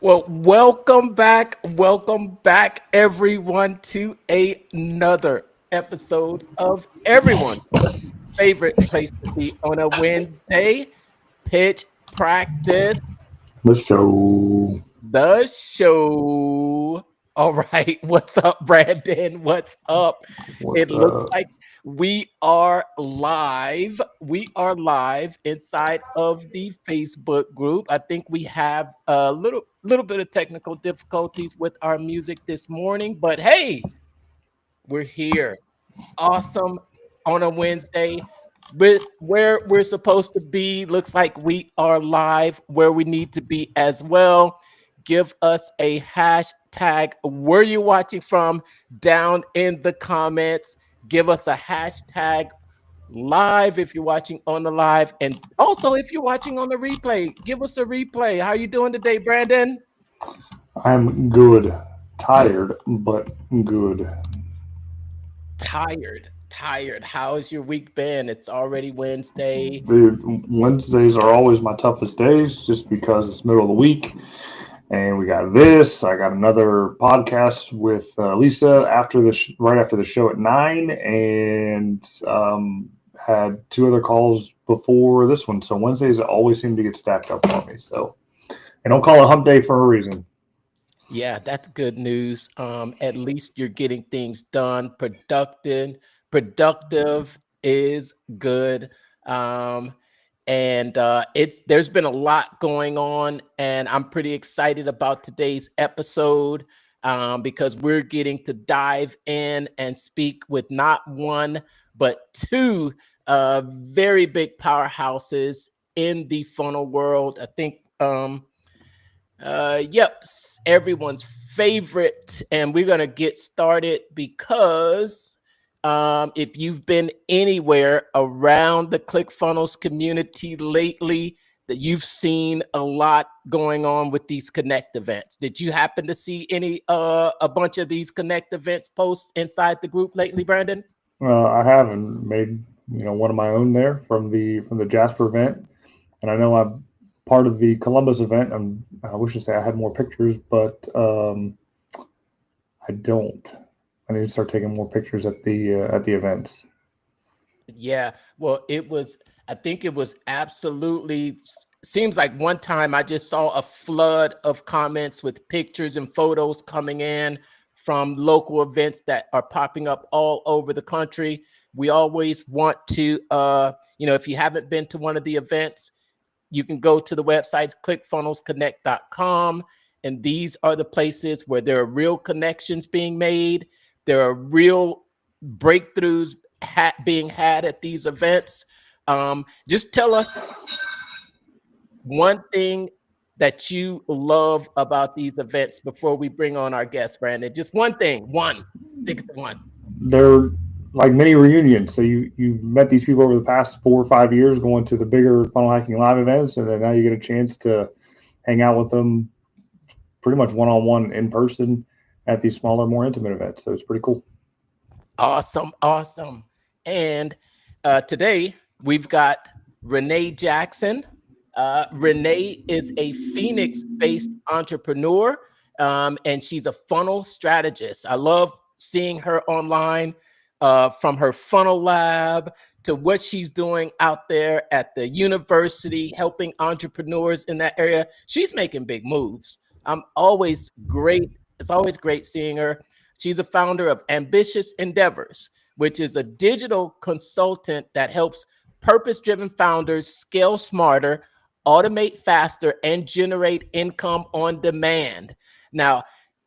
Well, welcome back, everyone, to another episode of everyone's favorite place to be on a Wednesday, Pitch Practice, The show. the show. All right, what's up, Brandon? What's up? What's It looks up? like we are live. We are live inside of the Facebook group. I think we have a little bit of technical difficulties with our music this morning, but hey, we're here. Awesome on a Wednesday. With where we're supposed to be, looks like we are live where we need to be as well. Give us a hashtag where you watching from down in the comments. Give us a hashtag live if you're watching on the live, and also if you're watching on the replay, give us a replay. How you doing today, Brandon? I'm good. Tired, but good. Tired. How's your week been? It's already Wednesday. Dude, Wednesdays are always my toughest days just because it's middle of the week. And we got this. I got another podcast with Lisa after right after the show at 9, and had two other calls before this one. So Wednesdays always seem to get stacked up for me. So, and don't call it hump day for a reason. Yeah, that's good news. At least you're getting things done. Productive is good. Um, and it's there's been a lot going on, and I'm pretty excited about today's episode because we're getting to dive in and speak with not one but two very big powerhouses in the funnel world. I think. Yep, everyone's favorite, and we're gonna get started because if you've been anywhere around the ClickFunnels community lately, that you've seen a lot going on with these Connect events. Did you happen to see any a bunch of these Connect events posts inside the group lately, Brandon? I haven't made one of my own there from the Jasper event, and I know I'm part of the Columbus event. I wish to say I had more pictures, but I don't. I need to start taking more pictures at the events. Yeah, well, I think it was absolutely, seems like one time I just saw a flood of comments with pictures and photos coming in from local events that are popping up all over the country. We always want to, if you haven't been to one of the events, you can go to the websites clickfunnelsconnect.com, and these are the places where there are real connections being made. There are real breakthroughs being had at these events. Just tell us one thing that you love about these events before we bring on our guest, Brandon. Just one thing, one. Stick to one. They're like mini reunions. So you've met these people over the past 4 or 5 years, going to the bigger funnel hacking live events, and then now you get a chance to hang out with them pretty much one on one in person at these smaller, more intimate events. So it's pretty cool. Awesome. And today we've got Renee Jackson. Renee is a Phoenix based entrepreneur, and she's a funnel strategist. I love seeing her online, from her funnel lab to what she's doing out there at the university, helping entrepreneurs in that area. She's making big moves. I'm always great. It's always great seeing her. She's a founder of Ambitious Endeavors, which is a digital consultant that helps purpose-driven founders scale smarter, automate faster, and generate income on demand. Now,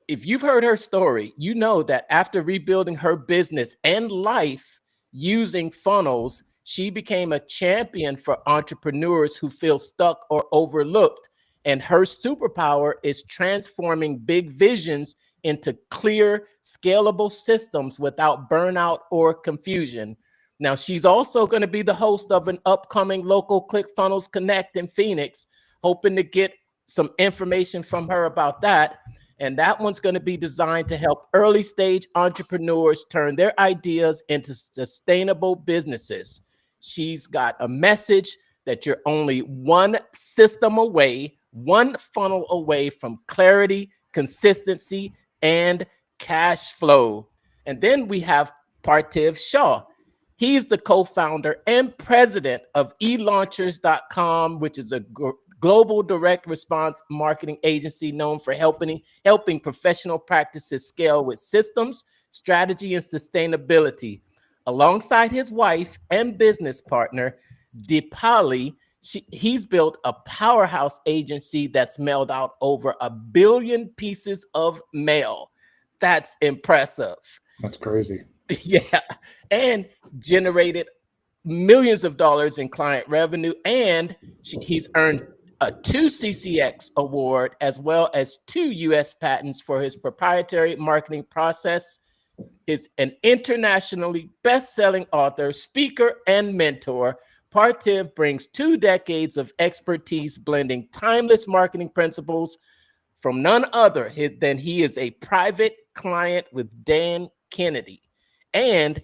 if you've heard her story, you know that after rebuilding her business and life using funnels, she became a champion for entrepreneurs who feel stuck or overlooked. And her superpower is transforming big visions into clear, scalable systems without burnout or confusion. Now, she's also going to be the host of an upcoming local ClickFunnels Connect in Phoenix, hoping to get some information from her about that. And that one's going to be designed to help early stage entrepreneurs turn their ideas into sustainable businesses. She's got a message that you're only one system away one funnel away from clarity, consistency, and cash flow. And then we have Parthiv Shaw. He's the co-founder and president of elaunchers.com, which is a global direct response marketing agency known for helping professional practices scale with systems, strategy, and sustainability. Alongside his wife and business partner, Deepali, he's built a powerhouse agency that's mailed out over 1 billion pieces of mail. That's impressive. That's crazy. Yeah. And generated millions of dollars in client revenue. And he's earned a 2 CCX award as well as 2 US patents for his proprietary marketing process. Is an internationally best-selling author, speaker, and mentor. Parthiv brings 2 decades of expertise blending timeless marketing principles from none other than he is a private client with Dan Kennedy. And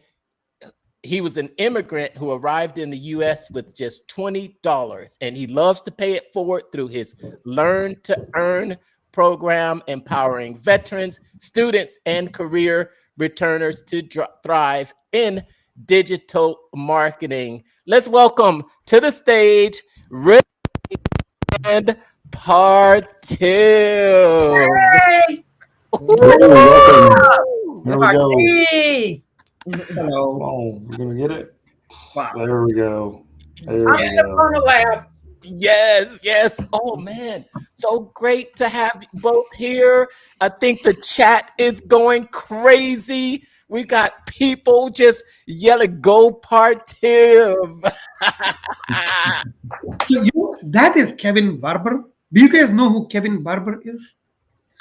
he was an immigrant who arrived in the US with just $20, and he loves to pay it forward through his Learn to Earn program, empowering veterans, students, and career returners to thrive in digital marketing. Let's welcome to the stage Renee and Parthiv. Hey! Welcome. Here we go. Parthiv! Come Hello. on, we're gonna get it. Wow. There we go. There I'm we in the go. corner lab. Yes, yes. Oh man, so great to have you both here. I think the chat is going crazy. We got people just yelling, "Go Parthiv!" So that is Kevin Barber. Do you guys know who Kevin Barber is?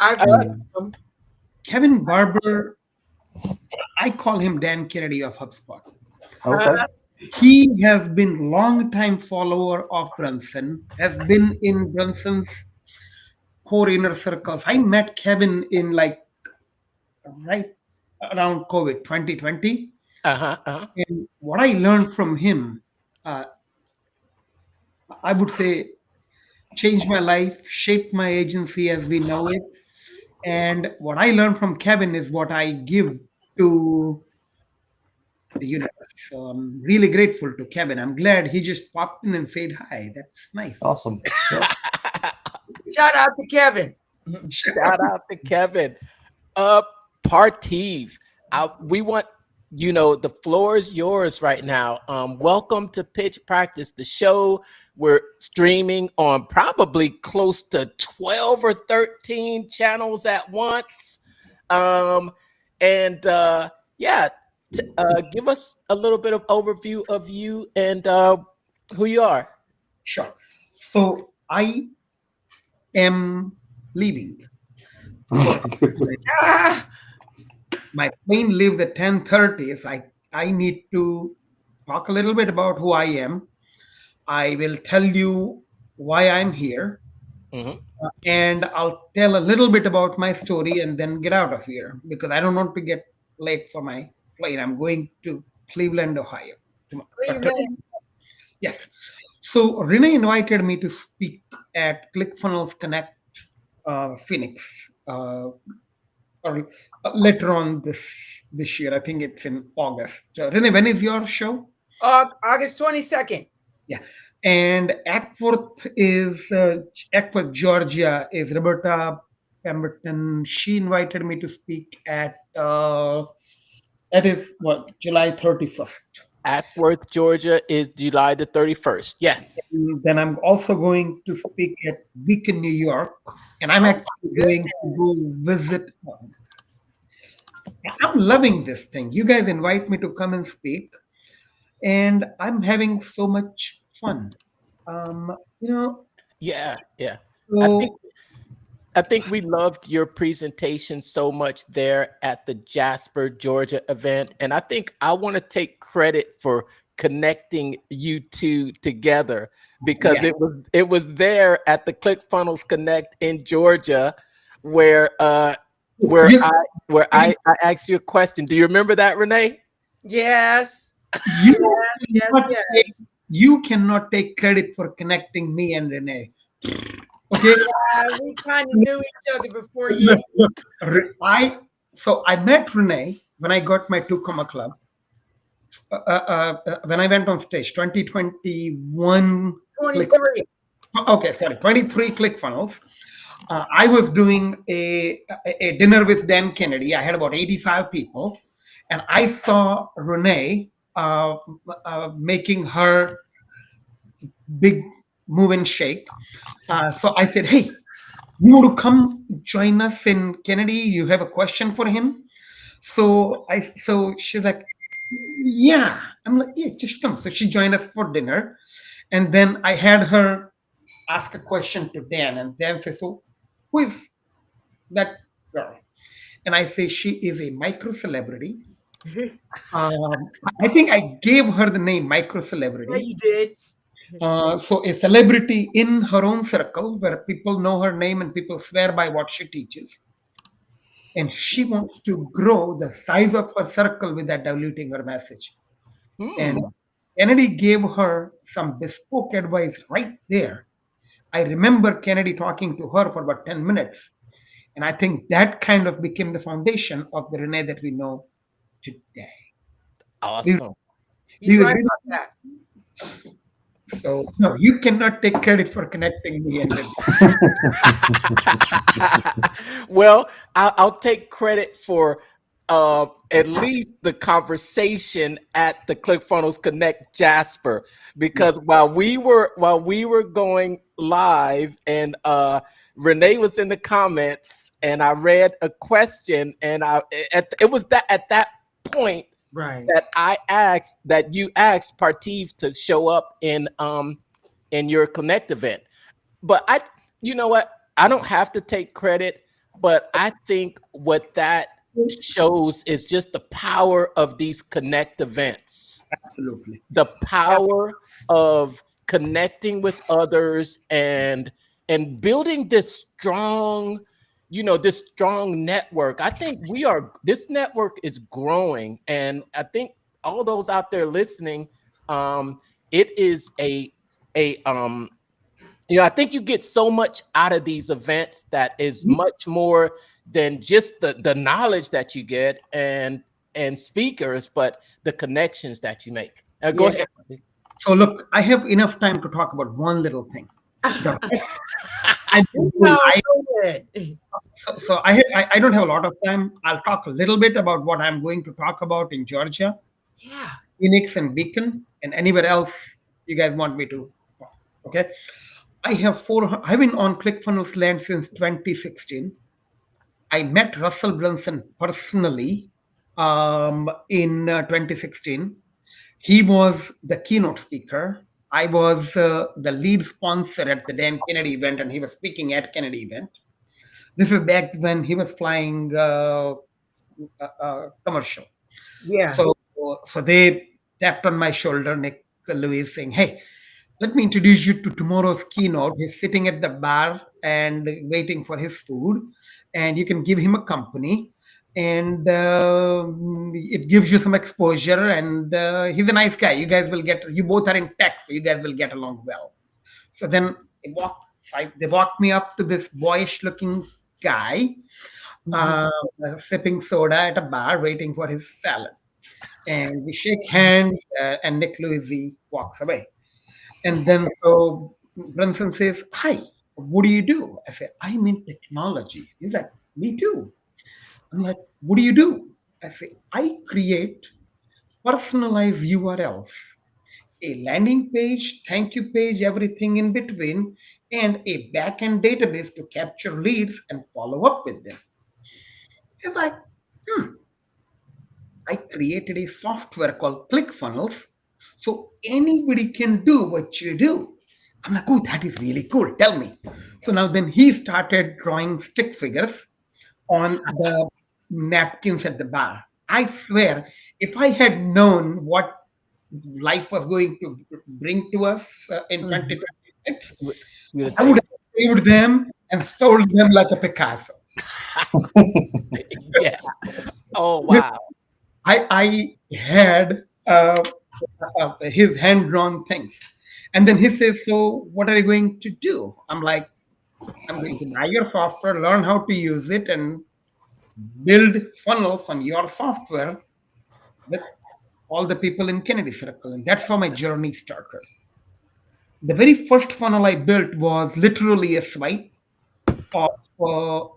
I've Mm. Kevin Barber, I call him Dan Kennedy of HubSpot. Okay. He has been long-time follower of Brunson, has been in Brunson's core inner circles. I met Kevin in right around COVID 2020. And what I learned from him, I would say, changed my life, shaped my agency as we know it. And what I learned from Kevin is what I give to the universe. So I'm really grateful to Kevin. I'm glad he just popped in and said hi. That's nice. Awesome. Yep. Shout out to Kevin. Shout out to Kevin. Parthiv, we want, the floor is yours right now. Welcome to Pitch Practice, the show. We're streaming on probably close to 12 or 13 channels at once. Give us a little bit of overview of you and who you are. Sure. So I am leaving. Ah, My plane leaves at 10:30. So I need to talk a little bit about who I am. I will tell you why I'm here. Mhm. And I'll tell a little bit about my story and then get out of here because I don't want to get late for my plane. I'm going to Cleveland, Ohio. Cleveland. Yes. So Renee invited me to speak at ClickFunnels Connect Phoenix or later on this year. I think it's in August. Renee, when is your show? August 22nd. Yeah. And Ackworth, Georgia is Roberta Pemberton. She invited me to speak at July 31st. Ackworth, Georgia is July the 31st. Yes. And then I'm also going to speak at Beacon, New York. And I'm actually going to go visit. I'm loving this thing. You guys invite me to come and speak. And I'm having so much fun. Yeah. So I think we loved your presentation so much there at the Jasper, Georgia event. And I think I want to take credit for connecting you two together because it was there at the ClickFunnels Connect in Georgia where I asked you a question. Do you remember that, Renee? Yes. you cannot take credit for connecting me and Renee. Okay. We kind of knew each other before you. Look, look, I met Renee when I got my two comma club. When I went on stage, 2021 click. 23. Okay, sorry, 23 ClickFunnels. I was doing a dinner with Dan Kennedy. I had about 85 people, and I saw Renee making her big move and shake. So I said, "Hey, you want to come join us in Kennedy? You have a question for him?" So she's like, "Yeah." I'm like, "Yeah, just come." So she joined us for dinner, and then I had her ask a question to Dan, and Dan says, "So, who is that girl?" And I say, "She is a micro celebrity." I think I gave her the name micro Yeah, celebrity. you did. So a celebrity in her own circle where people know her name and people swear by what she teaches. And she wants to grow the size of her circle without diluting her message. And Hmm. Kennedy gave her some bespoke advice right there. I remember Kennedy talking to her for about 10 minutes. And I think that kind of became the foundation of the Renee that we know today. Do you, Awesome. do You're you right agree? about that. So, no, you cannot take credit for connecting me and Renee. Well, I'll take credit for at least the conversation at the ClickFunnels Connect Jasper, because while we were going live and Renee was in the comments and I read a question and it was that at that point Right. that you asked Parthiv to show up in your Connect event. But you know what? I don't have to take credit, but I think what that shows is just the power of these Connect events, Absolutely. the power of connecting with others and building this strong, this strong network. I think this network is growing, and I think all those out there listening, it is a I think you get so much out of these events that is much more than just the knowledge that you get and speakers, but the connections that you make. Go Yeah. ahead. So, look, I have enough time to talk about one little thing. The rest I've been doing. No, go ahead. I don't have a lot of time. I'll talk a little bit about what I'm going to talk about in Georgia, Yeah. Phoenix, and Beacon, and anywhere else you guys want me to talk. Okay. I've been on ClickFunnels land since 2016. I met Russell Brunson personally in 2016. He was the keynote speaker. I was the lead sponsor at the Dan Kennedy event, and he was speaking at Kennedy event. This is back when he was flying commercial. Yeah. So they tapped on my shoulder, Nick Lewis, saying, "Hey, let me introduce you to tomorrow's keynote. He's sitting at the bar and waiting for his food, and you can give him a company, and it gives you some exposure. And he's a nice guy. You both are in tech, so you guys will get along well." So then they walked me up to this boyish-looking guy uh, sipping soda at a bar, waiting for his salad. And we shake hands, and Nick Lewis walks away. And then so Brunson says, "Hi, what do you do?" I say, "I'm in technology." He's like, "Me too." I'm like, "What do you do?" I say, "I create personalized URLs, a landing page, thank you page, everything in between, and a backend database to capture leads and follow up with them." He's like, "Hmm, I created a software called ClickFunnels, so anybody can do what you do." I'm like, "Oh, that is really cool. Tell me." So now then he started drawing stick figures on the napkins at the bar. I swear, if I had known what life was going to bring to us in Mhm. 2026, You would I say, would have saved them and sold them like a Picasso. yeah. Oh wow. I had his hand drawn things. And then he says, "So, what are you going to do?" I'm like, I'm going to buy your software, learn how to use it, and build funnels on your software with all the people in Kennedy Circle. And that's how my journey started. The very first funnel I built was literally a swipe of a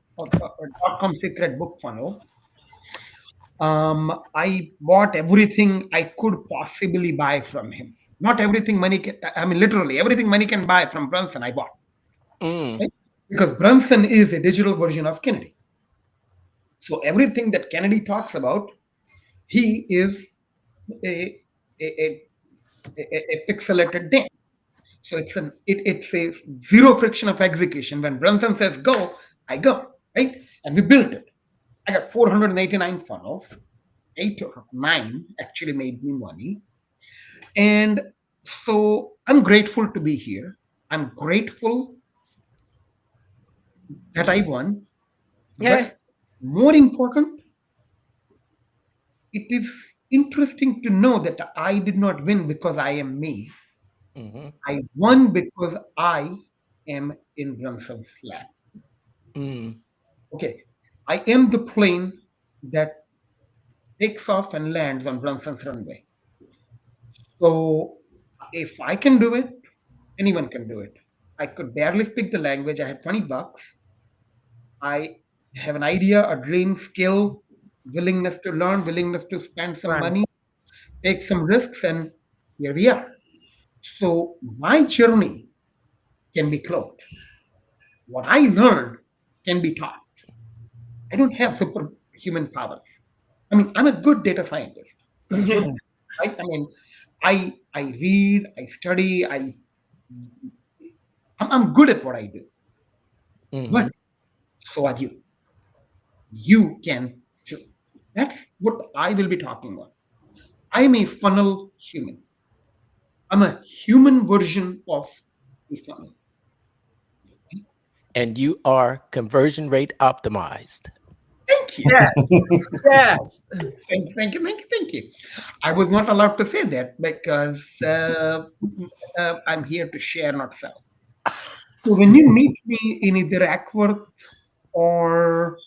.com secret book funnel. I bought everything I could possibly buy from him. Not everything money can, I mean, literally everything money can buy from Brunson, I bought. Mm. Right? Because Brunson is a digital version of Kennedy. So everything that Kennedy talks about, he is a, a, a pixelated dam. So it's a zero friction of execution. When Brunson says go, I go, right? And we built it. I got 489 funnels. 8 or 9 actually made me money. And so I'm grateful to be here. I'm grateful that I won. But more important, it is interesting to know that I did not win because I am me. Mm-hmm. I won because I am in Brunson's lab. Mm. Okay. I am the plane that takes off and lands on Brunson's runway. So if I can do it, anyone can do it. I could barely speak the language. I had 20 bucks. I have an idea, a dream, skill, willingness to learn, willingness to spend some Right. money, take some risks, and here we are. So my journey can be closed. What I learned can be taught. I don't have superhuman powers. I mean, I'm a good data scientist. I'm good, right? I mean, I read, I study, I'm good at what I do. Mm-hmm. But so are you. You can too. That's what I will be talking about. I'm a funnel human. I'm a human version of a funnel. And you are conversion rate optimized. Thank you. Yes. Yes. Thank you. I was not allowed to say that because I'm here to share, not sell. So when you meet me in either Ackworth or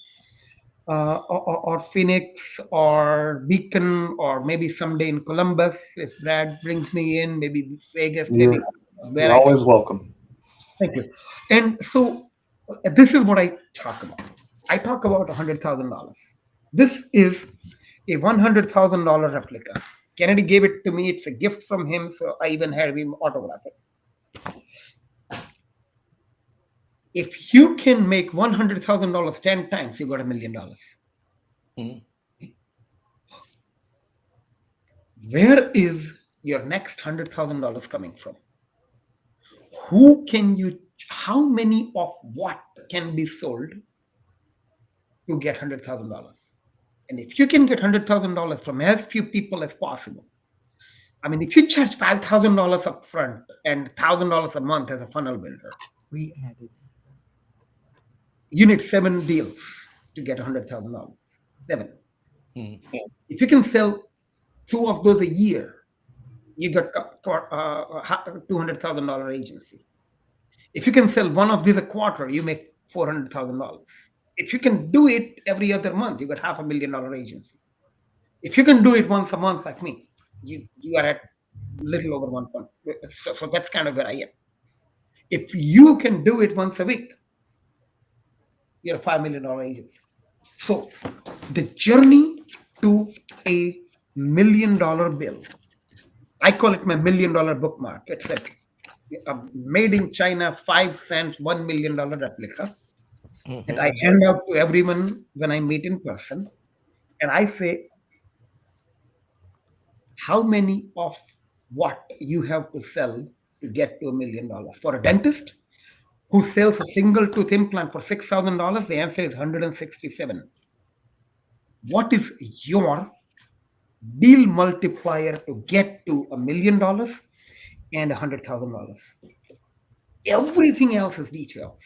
or Phoenix or Beacon or maybe someday in Columbus, if Brad brings me in, maybe Vegas, maybe where You're I can. always welcome. Thank you. And so this is what I talk about. I talk about $100,000. This is a $100,000 replica. Kennedy gave it to me. It's a gift from him, so I even had him autograph it. If you can make $100,000 10 times, you got $1 million. Mm. Where is your next $100,000 coming from? Who can you? How many of what can be sold to get $100,000? And if you can get $100,000 from as few people as possible, I mean, if you charge $5,000 up front and $1,000 a month as a funnel builder, We added. you need 7 deals to get $100,000. 7. Mm. If you can sell 2 of those a year, you got $200,000 agency. If you can sell 1 of these a quarter, you make $400,000. If you can do it every other month, you got $500,000 agency. If you can do it once a month like me, you are at little over 1 point. So that's kind of where I am. If you can do it once a week, you're a $5 million agency. So the journey to a $1 million bill, I call it my $1 million bookmark. It's a made in China 5 cents $1 million replica that I hand out to everyone when I meet in person, and I say, how many of what you have to sell to get to $1 million? For a dentist who sells a single tooth implant for $6,000, the answer is 167. What is your deal multiplier to get to $1 million and $100,000? Everything else is details.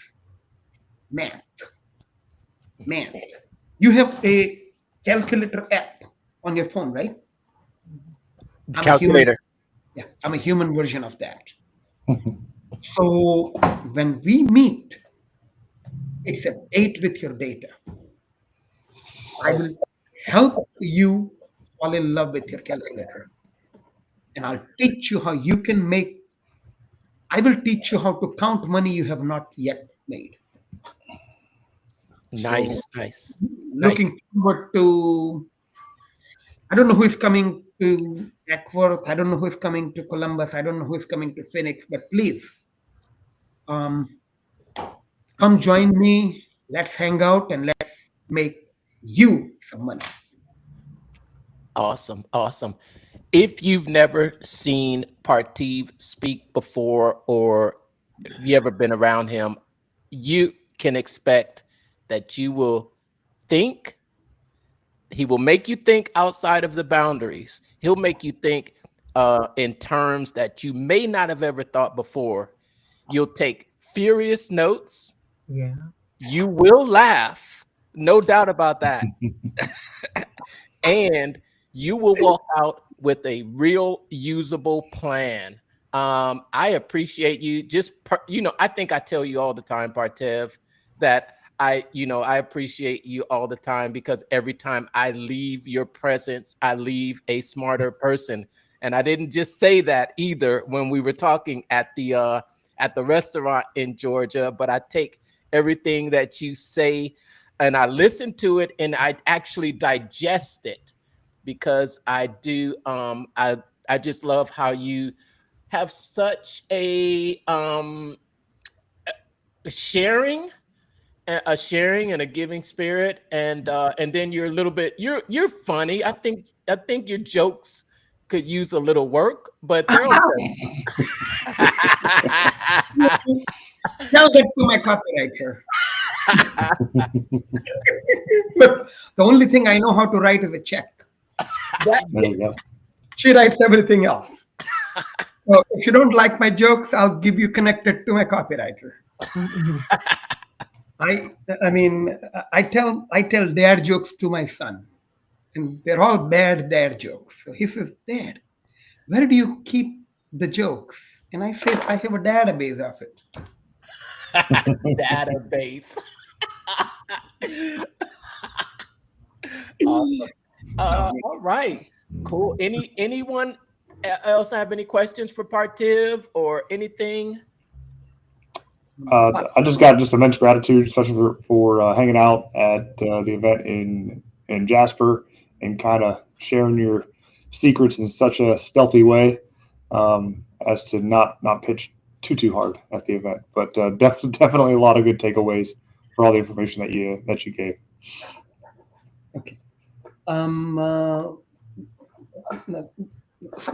Math. You have a calculator app on your phone, right? Calculator. I'm a human version of that. So when we meet, It's a date with your data. I will help you fall in love with your calculator. And I'll teach you how you can make, I will teach you how to count money you have not yet made. So Nice, nice, nice. looking forward to, I don't know who is coming to Eckworth. I don't know who is coming to Columbus. I don't know who is coming to Phoenix, but please um, come join me. Let's hang out and let's make you some money. Awesome, awesome. If you've never seen Parthiv speak before, or you ever been around him, you can expect that you will think. He will make you think outside of the boundaries. He'll make you think in terms that you may not have ever thought before. You'll take furious notes. Yeah. You will laugh, no doubt about that. And you will walk out with a real usable plan. I appreciate you. I think I tell you all the time, Parthiv, that I appreciate you all the time, because every time I leave your presence, I leave a smarter person. And I didn't just say that either when we were talking at the restaurant in Georgia, but I take everything that you say and I listen to it and I actually digest it, because I do. I just love how you have such a sharing sharing and a giving spirit, and then you're a little bit, you're funny. I think your jokes could use a little work, but they're okay. Tell that to my copywriter. But the only thing I know how to write is a check. There you go. She writes everything else. So if you don't like my jokes, I'll give you connected to my copywriter. I mean, I tell dad jokes to my son, and they're all bad dad jokes. So he says, "Dad, where do you keep the jokes?" And I say, "I have a database of it." Database. Awesome. All right, cool. Anyone else have any questions for Parthiv or anything? I just got immense gratitude, especially for hanging out at the event in Jasper and kind of sharing your secrets in such a stealthy way, as to not pitch too hard at the event. But definitely a lot of good takeaways for all the information that you gave. Okay.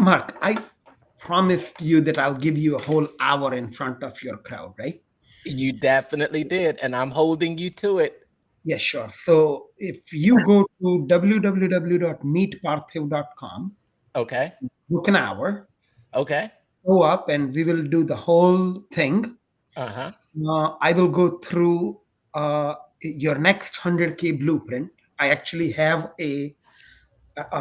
Mark, I promised you that I'll give you a whole hour in front of your crowd, right? You definitely did, and I'm holding you to it. Yes, sure. So if you go to www.meetparthiv.com, Okay. book an hour, Okay. go up, and we will do the whole thing. Uh-huh. I will go through your next 100K blueprint. I actually have a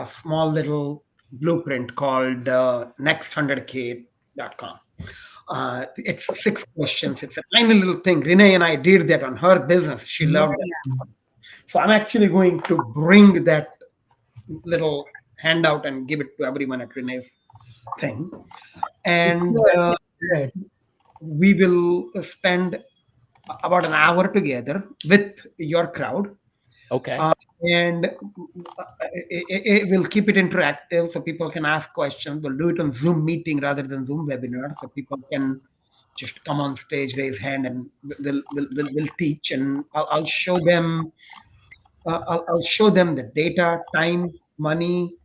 small little blueprint called next100k.com. It's 6 questions. It's a tiny little thing. Renee and I did that on her business. She loved it. So I'm actually going to bring that little handout and give it to everyone at Renee's thing. And Good. we will spend about an hour together with your crowd. Okay. And we'll keep it interactive so people can ask questions. We'll do it on Zoom meeting rather than Zoom webinar, so people can just come on stage, raise hand, and we'll teach. And I'll show them. I'll show them the data, time, money,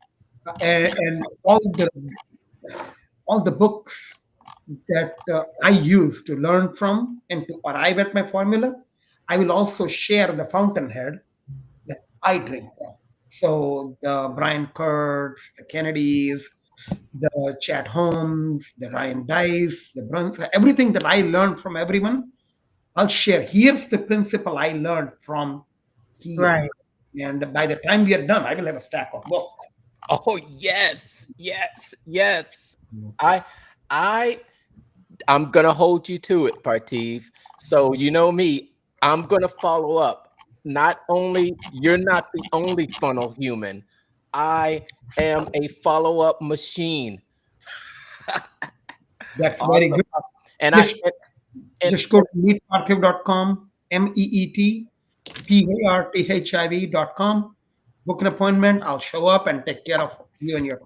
and all the books that I use to learn from and to arrive at my formula. I will also share the fountainhead that I drink from. So the Brian Kurtz, the Kennedys, the Chad Holmes, the Ryan Dice, the Bruns, everything that I learned from everyone, I'll share. Here's the principle I learned from here. Right. And by the time we are done, I will have a stack of books. Oh yes. I'm gonna hold you to it, Parthiv. So you know me, I'm gonna follow up. Not only you're not the only funnel human. I am a follow-up machine. That's very Awesome. good. And I Just and just go to meetparthiv.com, meetparthiv.com. Book an appointment. I'll show up and take care of you and your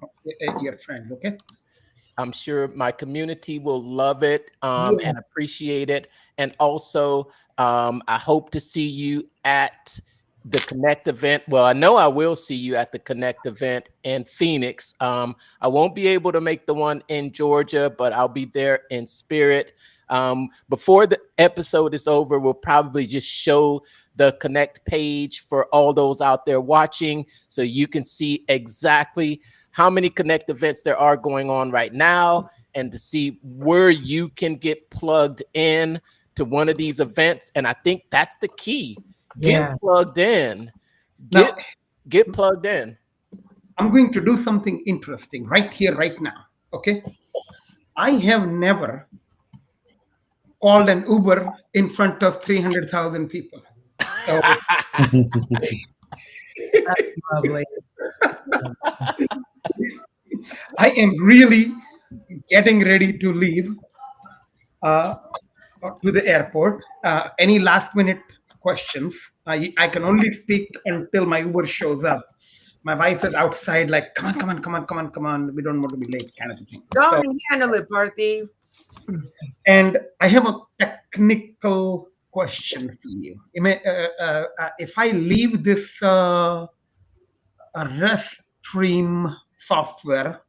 friend. Okay. I'm sure my community will love it Yeah. and appreciate it. And also, I hope to see you at the Connect event. Well, I know I will see you at the Connect event in Phoenix. I won't be able to make the one in Georgia, but I'll be there in spirit. Before the episode is over, we'll probably just show the Connect page for all those out there watching so you can see exactly how many Connect events there are going on right now and to see where you can get plugged in to one of these events. And I think that's the key. Get Yeah. plugged in. Now, Get plugged in. I'm going to do something interesting right here, right now. Okay. I have never called an Uber in front of 300,000 people. So Lovely. I am really getting ready to leave uh, to the airport. Any last minute questions? I can only speak until my Uber shows up. My wife is outside, like, come on, come on, come on, come on, come on. We don't want to be late, kind of thing. Go So, on and handle it, Parthiv. and I have a technical question for you. If I leave this Restream software,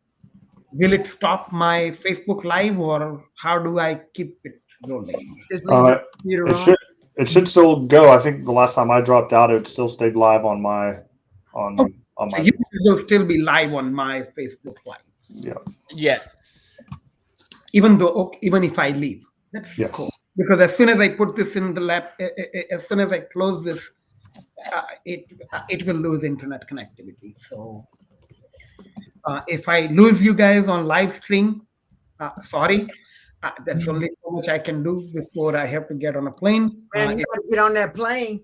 will it stop my Facebook Live, or how do I keep it rolling? Just leave your It computer on. should it should still go. I think the last time I dropped out, it still stayed live on my on Oh, on so my you will still be live on my Facebook Live, yeah. Yes. even if I leave. That's Yes. cool. Because as soon as I put this in the lab, as soon as I close this, it will lose internet connectivity. So if I lose you guys on live stream, sorry. That's only so much I can do before I have to get on a plane. Man, you gotta get on that plane.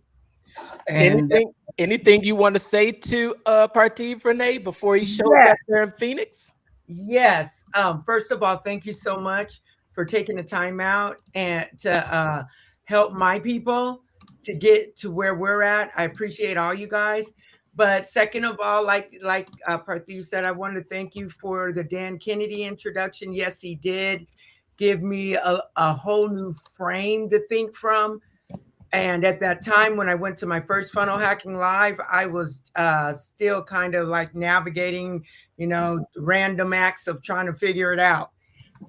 And Anything you want to say to Parthiv, Renee, before he shows Yes. up there in Phoenix? Yes. First of all, thank you so much for taking the time out and to help my people to get to where we're at. I appreciate all you guys. But second of all, like Parthiv said, I want to thank you for the Dan Kennedy introduction. Yes, he did give me a whole new frame to think from. And at that time, when I went to my first funnel hacking live, I was still kind of like navigating, random acts of trying to figure it out.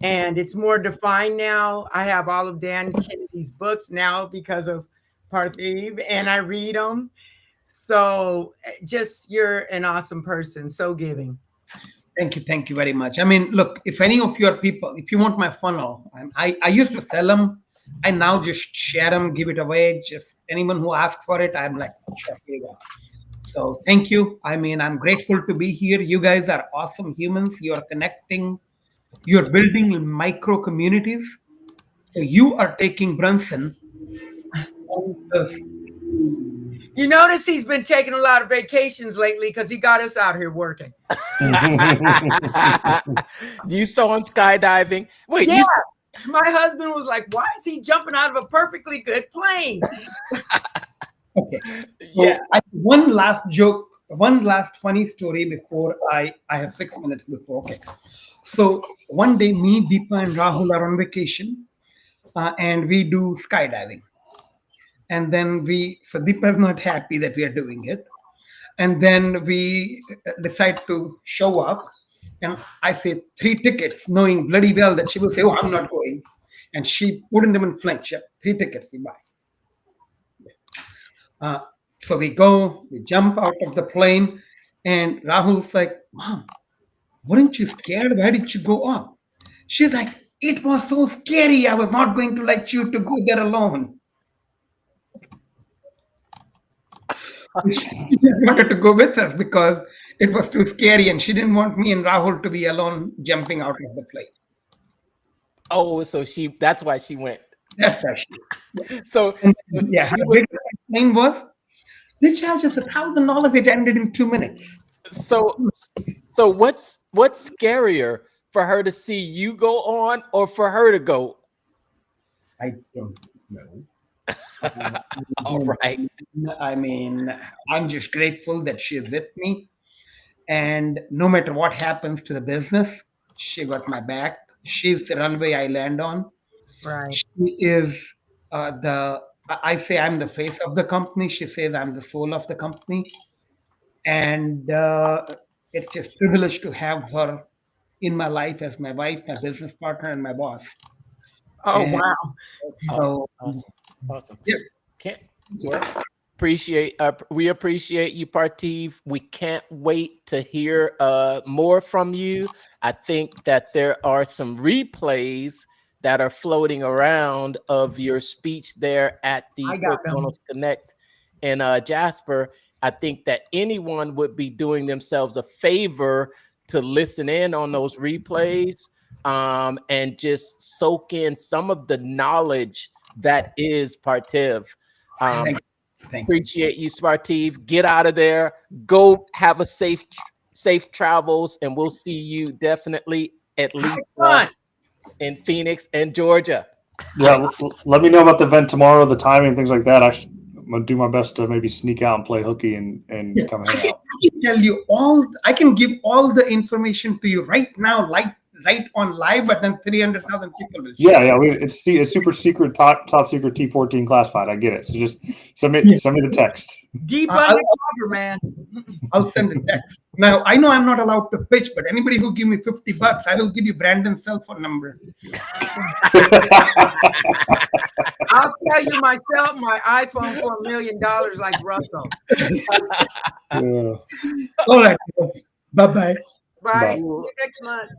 And it's more defined now. I have all of Dan Kennedy's books now because of Parthiv, and I read them. So just you're an awesome person, so giving. thank you very much. I mean, look, if any of your people, if you want my funnel, I used to sell them. I now just share them, give it away. Just anyone who asks for it, I'm like, sure, here you go. So thank you. I mean, I'm grateful to be here. You guys are awesome humans. You are connecting. You're building micro communities. So you are taking Brunson on the You notice he's been taking a lot of vacations lately because he got us out here working. You saw him skydiving. Wait, Yeah. My husband was like, why is he jumping out of a perfectly good plane? Okay. So one last joke, one last funny story before I have 6 minutes before. Okay. So one day, me, Deepa, and Rahul are on vacation, and we do skydiving. And then so Deepa is not happy that we are doing it. And then we decide to show up. And I say 3 tickets, knowing bloody well that she will say, oh, I'm not going. And she wouldn't even flinch. 3 tickets we buy. So we go, we jump out of the plane, and Rahul's like, Mom, weren't you scared? Why did you go up? She's like, it was so scary. I was not going to let you to go there alone. She just wanted to go with us because it was too scary, and she didn't want me and Rahul to be alone jumping out of the plane. Oh, so that's why she went. That's why she. So, And so yeah, she her was biggest complaint was they charge us $1,000. It ended in 2 minutes. so so what's scarier for her to see you go on or for her to go? I don't know. All right. I mean, I'm just grateful that she's with me. And no matter what happens to the business, she got my back. She's the runway I land on. Right. She is I say I'm the face of the company. She says I'm the soul of the company. And it's just privilege to have her in my life as my wife, my business partner, and my boss. Oh, And wow. Awesome. so, Awesome. Awesome. yeah, Can't well, we appreciate you, Parthiv. We can't wait to hear more from you. I think that there are some replays that are floating around of your speech there at I the got them. ClickFunnels Connect in Jasper. I think that anyone would be doing themselves a favor to listen in on those replays, and just soak in some of the knowledge that is Parthiv. Um, thank you. Appreciate you, Parthiv. Get out of there. Go have a safe travels, and we'll see you definitely at Have least fun. in Phoenix and Georgia. Yeah, let me know about the event tomorrow, the timing, things like that. I'm gonna do my best to maybe sneak out and play hooky and Yeah, come I hang can, out. I can tell you all. I can give all the information to you right now, like right on live. But then 300,000 people will show Yeah, up. yeah, it's super secret, top secret T14 classified. I get it. So just Yeah. send me the text. Deep I'll, undercover, man. I'll send a text. Now I know I'm not allowed to pitch, but anybody who give me $50, I will give you Brandon's cell phone number. I'll sell you myself my iPhone for $1 million like Russell. Yeah. All right. Bye bye. Bye. Bye. See you next month.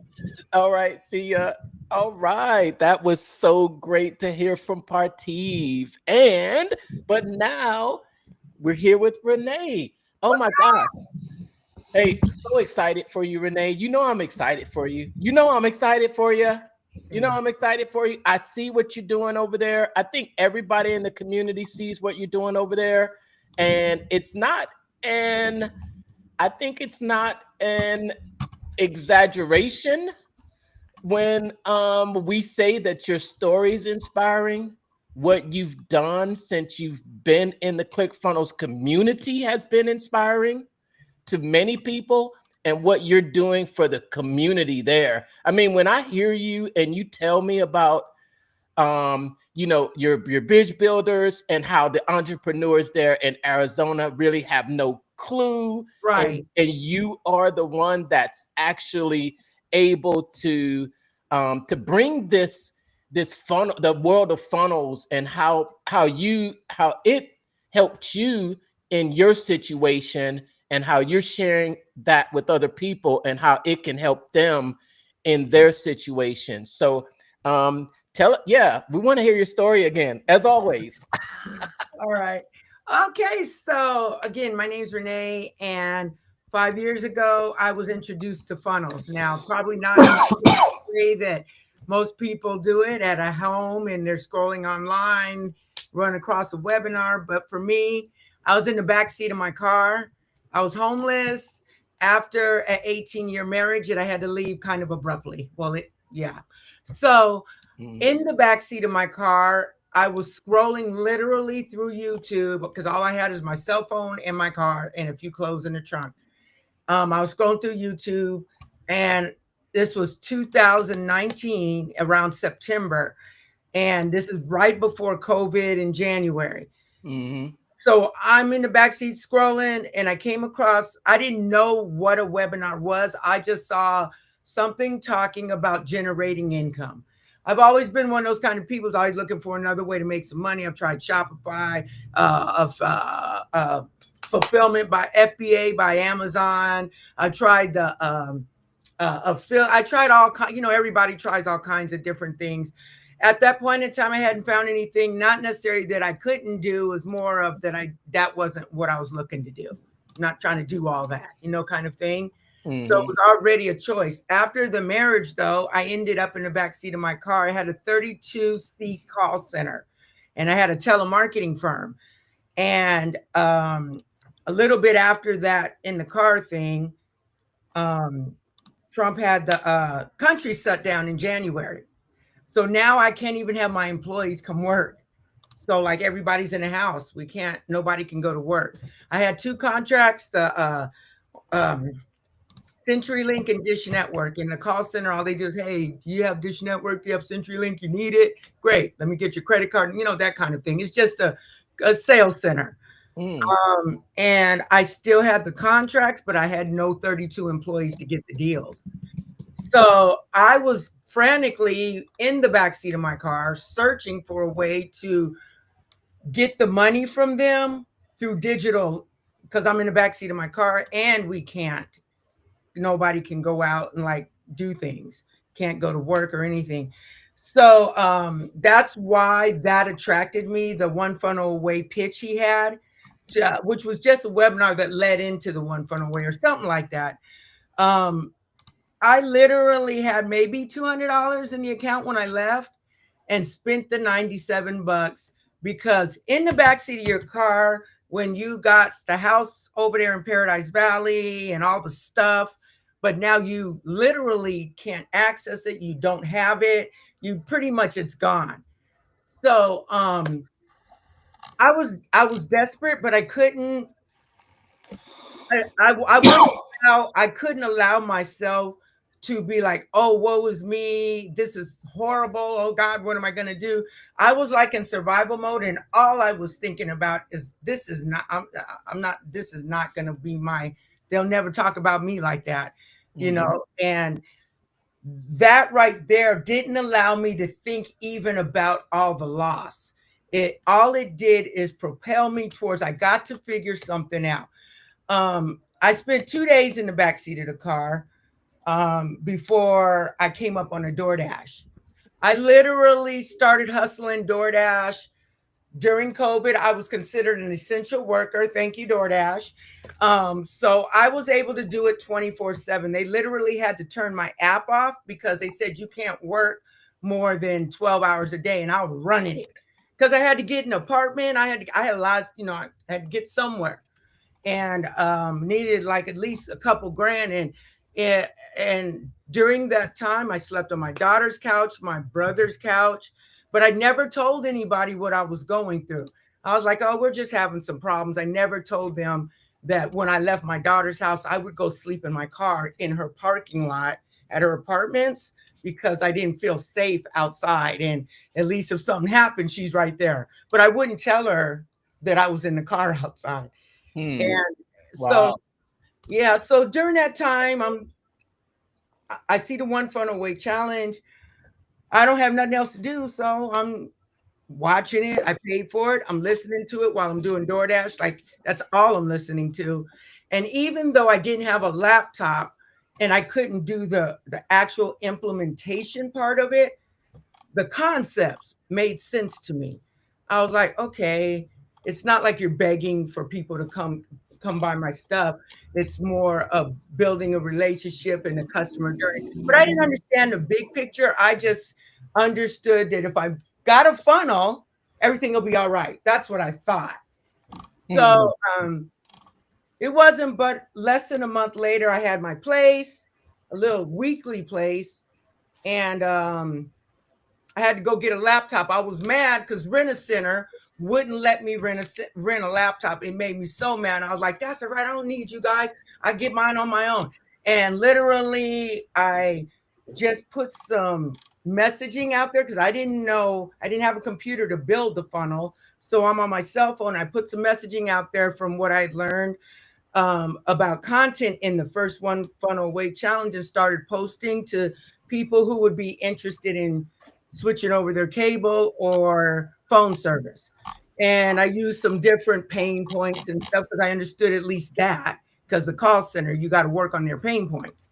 All right, see ya. All right, that was so great to hear from Parthiv. But now we're here with Renee. Oh my gosh. Hey, so excited for you, Renee. You know I'm excited for you. You know I'm excited for you. You know I'm excited for you. I see what you're doing over there. I think everybody in the community sees what you're doing over there. And I think it's not an exaggeration when we say that your story is inspiring. What you've done since you've been in the ClickFunnels community has been inspiring to many people, and what you're doing for the community there. I mean, when I hear you and you tell me about your bridge builders and how the entrepreneurs there in Arizona really have no clue, Right. and you are the one that's actually able to bring this funnel, the world of funnels, and how it helped you in your situation, and how you're sharing that with other people, and how it can help them in their situation. So tell it, yeah, we want to hear your story again, as always. All right. Okay. So again, my name's Renee, and 5 years ago, I was introduced to funnels. Now, probably not in the way that most people do it at a home and they're scrolling online, run across a webinar. But for me, I was in the back seat of my car. I was homeless after an 18-year marriage that I had to leave kind of abruptly. Well, yeah. So in the back seat of my car, I was scrolling literally through YouTube because all I had is my cell phone in my car and a few clothes in the trunk. I was scrolling through YouTube, and this was 2019 around September, and this is right before COVID in January. Mm-hmm. So I'm in the backseat scrolling, and I came across, I didn't know what a webinar was. I just saw something talking about generating income. I've always been one of those kind of people who's always looking for another way to make some money. I've tried Shopify, fulfillment by FBA by Amazon. I tried I tried all kinds, everybody tries all kinds of different things. At that point in time, I hadn't found anything, not necessarily that I couldn't do, it was more of that wasn't what I was looking to do. I'm not trying to do all that, kind of thing. Mm-hmm. So it was already a choice. After the marriage, though, I ended up in the back seat of my car. I had a 32-seat call center. and I had a telemarketing firm. And a little bit after that, in the car thing, Trump had the country shut down in January. So now I can't even have my employees come work. So like everybody's in the house. Nobody can go to work. I had 2 contracts, the um, CenturyLink and Dish Network. In the call center, all they do is, hey, do you have Dish Network? Do you have CenturyLink? You need it? Great. Let me get your credit card. That kind of thing. It's just a sales center. And I still had the contracts, but I had no 32 employees to get the deals. So I was frantically in the backseat of my car searching for a way to get the money from them through digital, because I'm in the backseat of my car and we can't. Nobody can go out and like do things, can't go to work or anything. So that's why that attracted me, the One Funnel Away pitch he had, which was just a webinar that led into the One Funnel Away or something like that. I literally had maybe $200 in the account when I left and spent the $97 because in the backseat of your car, when you got the house over there in Paradise Valley and all the stuff, but now you literally can't access it. You don't have it. You pretty much, it's gone. So I was desperate, but I couldn't. I couldn't allow myself to be like, oh, woe is me. This is horrible. Oh God, what am I going to do? I was like in survival mode. And all I was thinking about is this is not going to be they'll never talk about me like that, and that right there didn't allow me to think even about all the loss. All it did is propel me towards, I got to figure something out. I spent 2 days in the backseat of the car before I came up on a DoorDash. I literally started hustling DoorDash during COVID. I was considered an essential worker. Thank you, DoorDash. So I was able to do it 24/7. They literally had to turn my app off because they said you can't work more than 12 hours a day, and I was running it because I had to get an apartment. I had a lot, I had to get somewhere, and needed like at least a couple grand. And during that time, I slept on my daughter's couch, my brother's couch, but I never told anybody what I was going through. I was like, oh, we're just having some problems. I never told them that when I left my daughter's house, I would go sleep in my car in her parking lot at her apartments because I didn't feel safe outside. And at least if something happened, she's right there. But I wouldn't tell her that I was in the car outside. And wow. so during that time, I see the One Funnel Away challenge. I don't have nothing else to do, so I'm watching it. I paid for it. I'm listening to it while I'm doing DoorDash. Like that's all I'm listening to. And even though I didn't have a laptop and I couldn't do the actual implementation part of it, the concepts made sense to me. I was like, okay, it's not like you're begging for people to come buy my stuff. It's more of building a relationship and a customer journey. But I didn't understand the big picture. I just understood that if I got a funnel, everything will be all right. That's what I thought. So it wasn't but less than a month later, I had my place, a little weekly place, and I had to go get a laptop. I was mad because Rent-A-Center wouldn't let me rent a laptop. It made me so mad. I was like, that's all right. I don't need you guys. I get mine on my own. And literally, I just put some messaging out there because I didn't have a computer to build the funnel. So I'm on my cell phone. I put some messaging out there from what I'd learned about content in the first One Funnel Away challenge and started posting to people who would be interested in switching over their cable or phone service. And I used some different pain points and stuff because I understood at least that, because the call center, you got to work on their pain points.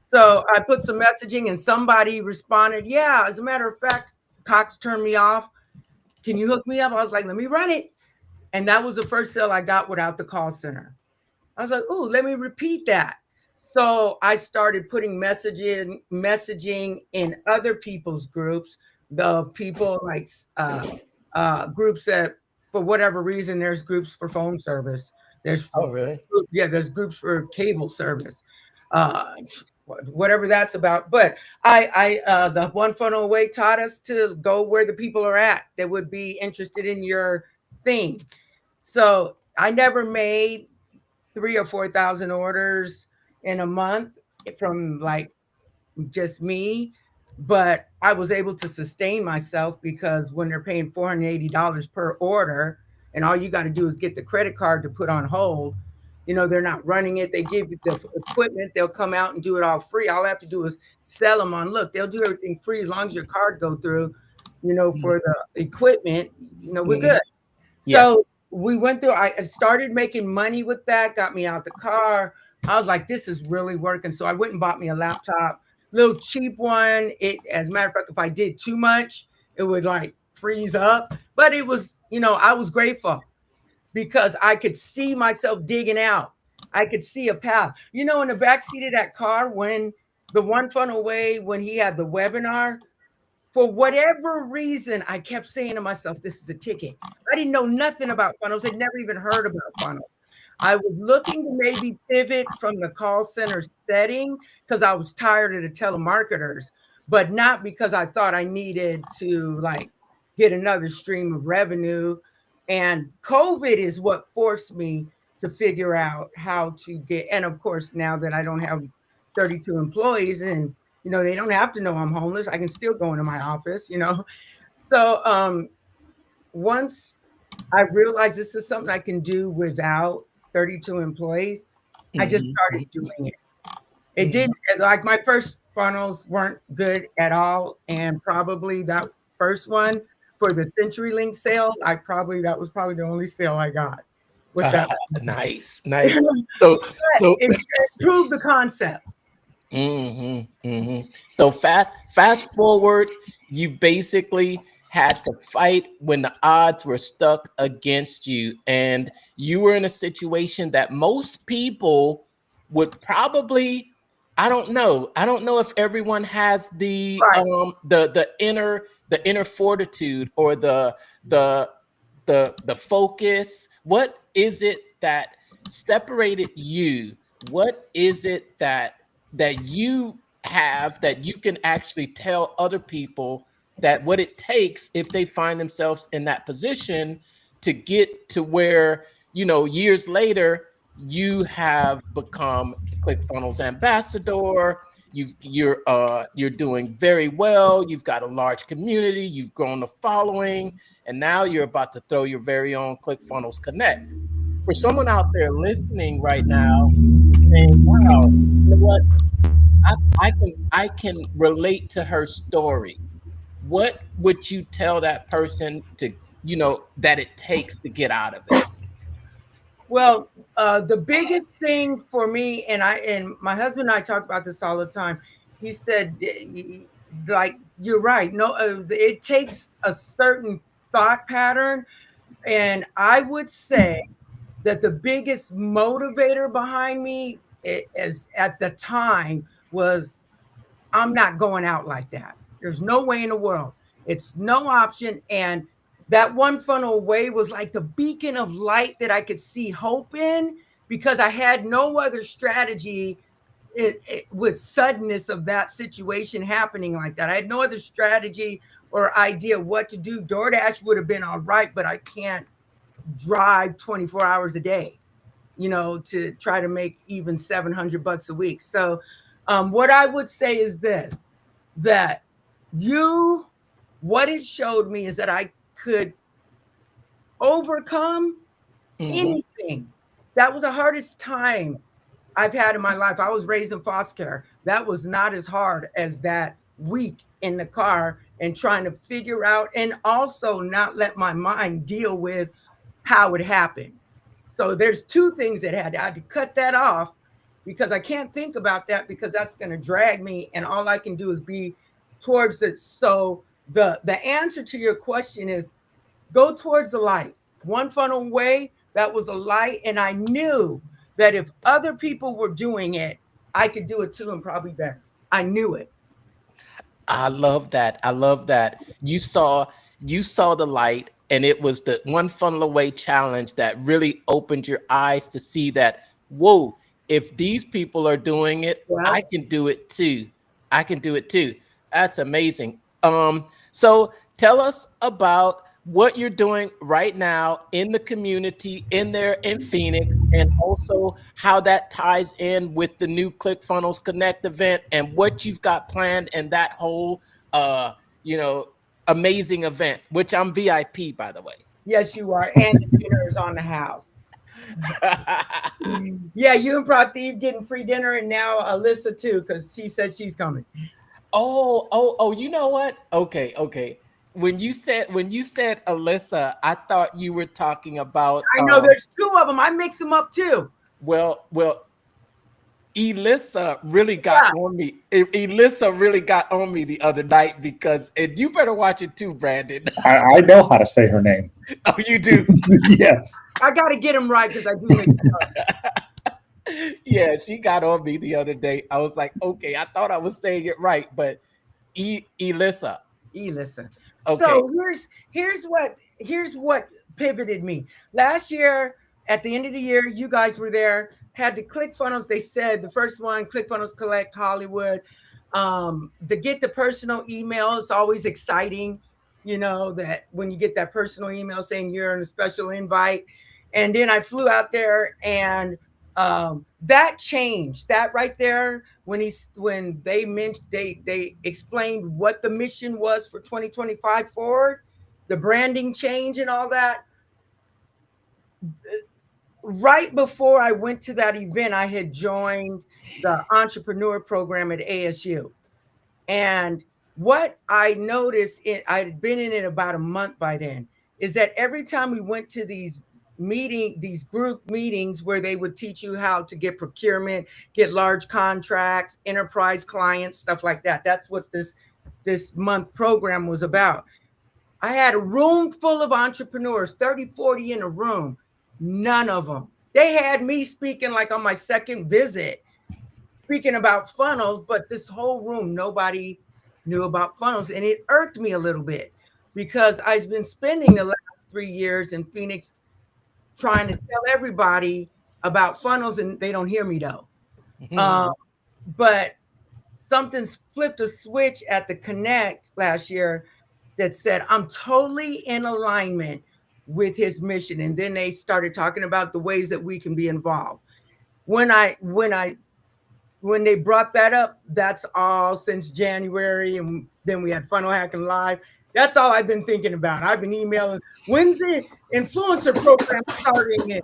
So I put some messaging and somebody responded, yeah, as a matter of fact, Cox turned me off. Can you hook me up? I was like, let me run it. And that was the first sale I got without the call center. I was like, oh, let me repeat that. So I started putting messaging in other people's groups, the people like groups that, for whatever reason, there's groups for phone service. There's Oh, really? there's groups for cable service, uh, whatever that's about. But I the one funnel away taught us to go where the people are at that would be interested in your thing. So I never made 3 or 4 thousand orders in a month from like just me, but I was able to sustain myself because when they're paying $480 per order, and all you got to do is get the credit card to put on hold, they're not running it. They give you the equipment, they'll come out and do it all free. All I have to do is sell them on, look, they'll do everything free as long as your card go through, for the equipment, we're good. Yeah. So we went through, I started making money with that, got me out the car. I was like, this is really working. So I went and bought me a laptop, little cheap one. As a matter of fact, if I did too much, it would like freeze up. But it was, I was grateful because I could see myself digging out. I could see a path. In the backseat of that car, when the one funnel away, when he had the webinar, for whatever reason, I kept saying to myself, this is a ticket. I didn't know nothing about funnels. I'd never even heard about funnels. I was looking to maybe pivot from the call center setting because I was tired of the telemarketers, but not because I thought I needed to like get another stream of revenue. And COVID is what forced me to figure out how to get, and of course, now that I don't have 32 employees and they don't have to know I'm homeless. I can still go into my office, So once I realized this is something I can do without 32 employees, I just started doing it. It didn't, like my first funnels weren't good at all. And probably that first one for the CenturyLink sale, that was probably the only sale I got with that. Nice. So it proved the concept. So fast forward, you basically had to fight when the odds were stuck against you, and you were in a situation that most people would probably, I don't know if everyone has the inner fortitude or the focus. What is it that separated you? What is it that you have that you can actually tell other people that what it takes if they find themselves in that position to get to where, years later, you have become ClickFunnels ambassador. You're doing very well. You've got a large community. You've grown a following, and now you're about to throw your very own ClickFunnels Connect. For someone out there listening right now, saying, "Wow, you know what? I can relate to her story." What would you tell that person to, that it takes to get out of it? Well, the biggest thing for me, and my husband and I talk about this all the time. He said, like, you're right. No, it takes a certain thought pattern, and I would say that the biggest motivator behind me is at the time was I'm not going out like that. There's no way in the world. It's no option. And that one funnel away was like the beacon of light that I could see hope in because I had no other strategy with suddenness of that situation happening like that. I had no other strategy or idea what to do. DoorDash would have been all right, but I can't drive 24 hours a day, to try to make even $700 a week. So what I would say is this, that what it showed me is that I could overcome anything. That was the hardest time I've had in my life. I was raised in foster care. That was not as hard as that week in the car and trying to figure out and also not let my mind deal with how it happened. So there's two things I had to cut that off because I can't think about that because that's going to drag me and all I can do is be towards it. So the answer to your question is go towards the light. One funnel away, that was a light. And I knew that if other people were doing it, I could do it too and probably better. I knew it. I love that. You saw the light And it was the One Funnel Away challenge that really opened your eyes to see that, whoa, if these people are doing it, I Well, can do it too. I can do it too. That's amazing. So tell us about what you're doing right now in the community in there in Phoenix, and also how that ties in with the new ClickFunnels Connect event and what you've got planned and that whole uh you know amazing event, which I'm VIP, by the way. yes, you are. And the dinner is on the house. Yeah, you and Parthiv getting free dinner, and now Alyssa too, because she said she's coming. Oh, you know what? Okay. When you said Alyssa, I thought you were talking about I know there's two of them. I mix them up too. well, Elissa really got Yeah, on me. Elissa really got on me the other night because, and you better watch it too, Brandon. I know how to say her name. Oh, you do. Yes. I got to get them right because I do mix them up. Yeah, she got on me the other day. I was like, okay, I thought I was saying it right, but Elissa. Listen. Okay. So here's what pivoted me. Last year, at the end of the year, you guys were there, had the ClickFunnels. They said the first one, ClickFunnels Collect Hollywood. To get the personal email, it's always exciting, that when you get that personal email saying you're on a special invite. And then I flew out there, and that changed that right there when they mentioned, they explained what the mission was for 2025 forward, the branding change and all that. Right before I went to that event, I had joined the entrepreneur program at ASU. And what I noticed, I'd been in it about a month by then, is that every time we went to these group meetings where they would teach you how to get procurement, get large contracts, enterprise clients, stuff like that. That's what this month program was about. I had a room full of entrepreneurs, 30, 40 in a room. None of them. They had me speaking like on my second visit, speaking about funnels, but this whole room, nobody knew about funnels. And it irked me a little bit because I've been spending the last 3 years in Phoenix trying to tell everybody about funnels, and they don't hear me though. Um, but something's flipped a switch at the Connect last year that said, I'm totally in alignment with his mission. And then they started talking about the ways that we can be involved. When they brought that up, that's all since January. And then we had Funnel Hacking Live. That's all I've been thinking about. I've been emailing, when's the influencer program starting? And,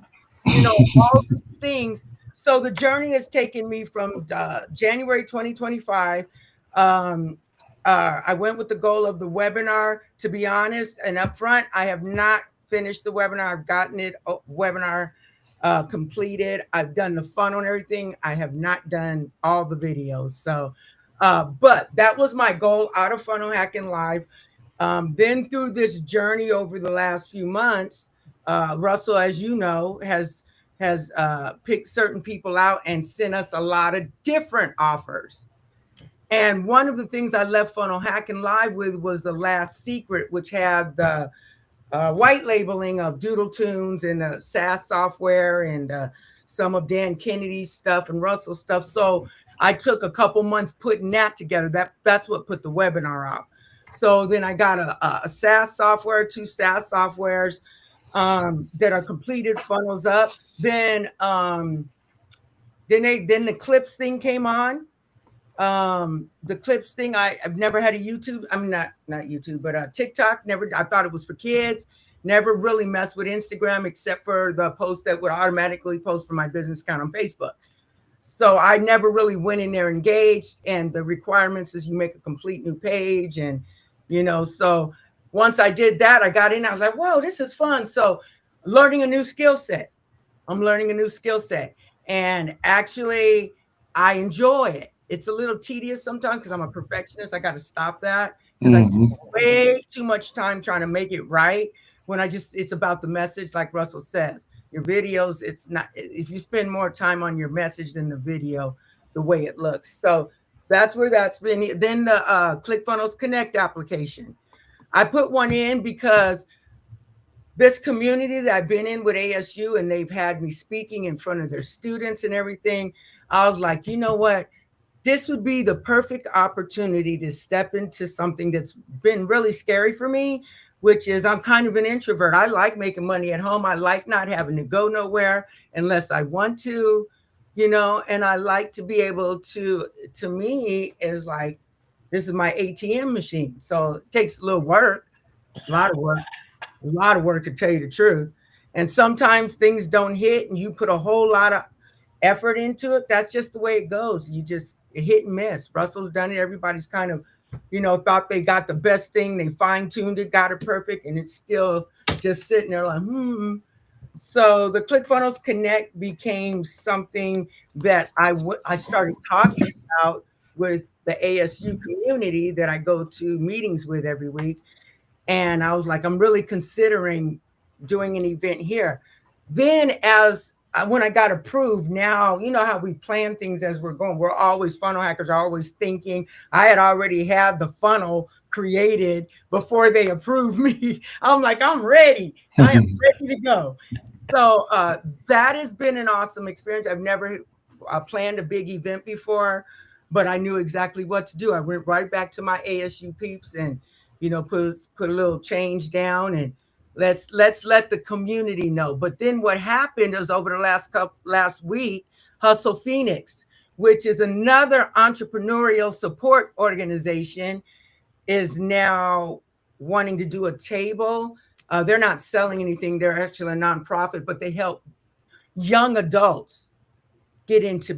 all these things. So the journey has taken me from January 2025. I went with the goal of the webinar. To be honest and upfront, I have not finished the webinar. I've gotten it webinar completed. I've done the funnel and everything. I have not done all the videos. So, but that was my goal out of Funnel Hacking Live. Then through this journey over the last few months, Russell, as you know, has picked certain people out and sent us a lot of different offers. And one of the things I left Funnel Hacking Live with was the Last Secret, which had the white labeling of Doodle Tunes and SaaS software and some of Dan Kennedy's stuff and Russell's stuff. So I took a couple months putting that together. That's what put the webinar off. So then I got a SaaS software, 2 SaaS softwares that are completed, funnels up. Then the Clips thing came on. The Clips thing, I've never had a YouTube. I'm not YouTube, but TikTok. Never. I thought it was for kids. Never really messed with Instagram except for the post that would automatically post for my business account on Facebook. So I never really went in there engaged. And the requirements is you make a complete new page, and so once I did that, I got in. I was like, whoa, this is fun. So learning a new skill set. I'm learning a new skill set, and actually, I enjoy it. It's a little tedious sometimes because I'm a perfectionist. I got to stop that because I spend way too much time trying to make it right when it's about the message, like Russell says. Your videos, it's not, if you spend more time on your message than the video, the way it looks. So that's where that's been. Then the ClickFunnels Connect application. I put one in because this community that I've been in with ASU, and they've had me speaking in front of their students and everything, I was like, you know what? This would be the perfect opportunity to step into something that's been really scary for me, which is I'm kind of an introvert. I like making money at home. I like not having to go nowhere unless I want to, and I like to be able to me is like, this is my ATM machine. So it takes a little work, a lot of work, a lot of work to tell you the truth. And sometimes things don't hit and you put a whole lot of effort into it. That's just the way it goes. You just hit and miss. Russell's done it. Everybody's kind of, thought they got the best thing. They fine tuned it, got it perfect, and it's still just sitting there like, So the ClickFunnels Connect became something that I started talking about with the ASU community that I go to meetings with every week. And I was like, I'm really considering doing an event here. Then when I got approved, now, you know how we plan things as we're going. We're always funnel hackers, are always thinking. I had already had the funnel created before they approved me. I'm like, I'm ready. I am ready to go. So that has been an awesome experience. I've never planned a big event before, but I knew exactly what to do. I went right back to my ASU peeps and put a little change down, and let's let the community know. But then what happened is over the last week, Hustle Phoenix, which is another entrepreneurial support organization, is now wanting to do a table. They're not selling anything. They're actually a nonprofit, but they help young adults get into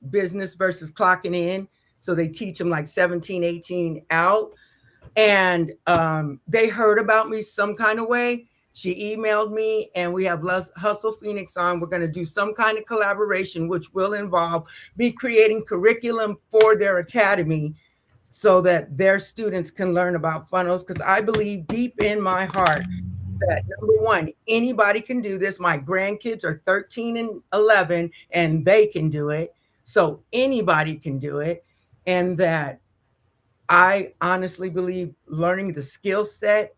business versus clocking in. So they teach them like 17, 18 out. And they heard about me some kind of way. She emailed me, and we have Hustle Phoenix on. We're going to do some kind of collaboration, which will involve me creating curriculum for their academy so that their students can learn about funnels. Because I believe deep in my heart that, number one, anybody can do this. My grandkids are 13 and 11, and they can do it. So anybody can do it. And that I honestly believe learning the skill set,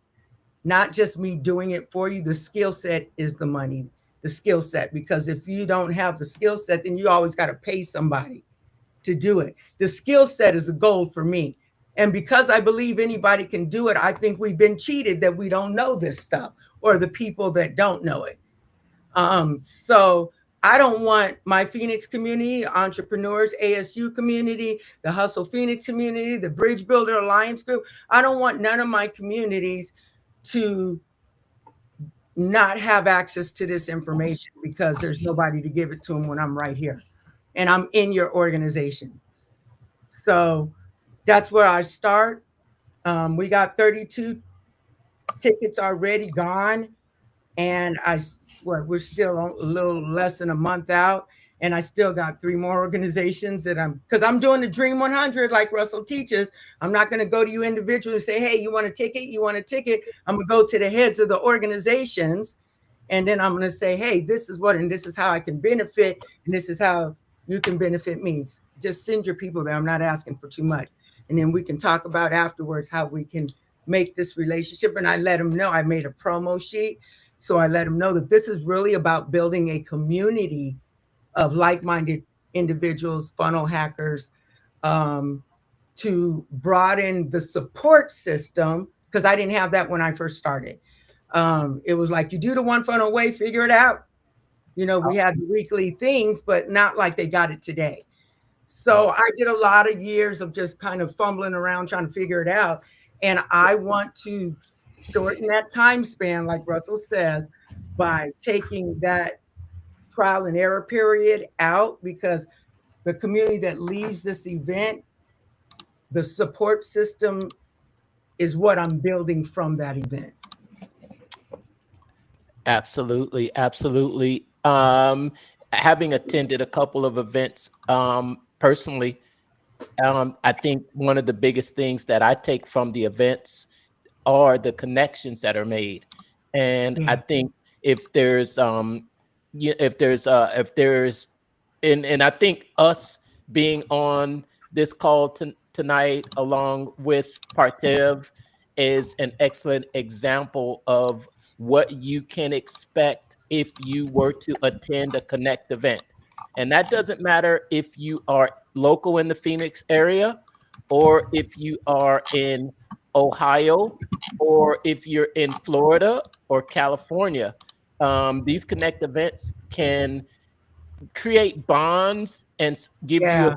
not just me doing it for you, the skill set is the money, the skill set. Because if you don't have the skill set, then you always got to pay somebody to do it. The skill set is a goal for me. And because I believe anybody can do it, I think we've been cheated that we don't know this stuff, or the people that don't know it. So I don't want my Phoenix community, entrepreneurs, ASU community, the Hustle Phoenix community, the Bridge Builder Alliance group. I don't want none of my communities to not have access to this information because there's nobody to give it to them when I'm right here and I'm in your organization. So that's where I start. We got 32 tickets already gone. And we're still a little less than a month out, and I still got 3 more organizations that because I'm doing the Dream 100 like Russell teaches. I'm not going to go to you individually and say, hey, you want a ticket? You want a ticket? I'm going to go to the heads of the organizations, and then I'm going to say, hey, this is what, and this is how I can benefit, and this is how you can benefit me. Just send your people there. I'm not asking for too much. And then we can talk about afterwards how we can make this relationship. And I let them know I made a promo sheet. So I let them know that this is really about building a community of like-minded individuals, funnel hackers, to broaden the support system, because I didn't have that when I first started. It was like, you do the one funnel way, figure it out. We had the weekly things, but not like they got it today. So I did a lot of years of just kind of fumbling around trying to figure it out. And I want to shorten that time span, like Russell says, by taking that trial and error period out, because the community that leaves this event, the support system is what I'm building from that event. Absolutely. Absolutely. Having attended a couple of events personally, I think one of the biggest things that I take from the events are the connections that are made. And I think if there's and I think us being on this call tonight along with Parthiv is an excellent example of what you can expect if you were to attend a Connect event. And that doesn't matter if you are local in the Phoenix area, or if you are in Ohio, or if you're in Florida or California. These Connect events can create bonds and Yeah.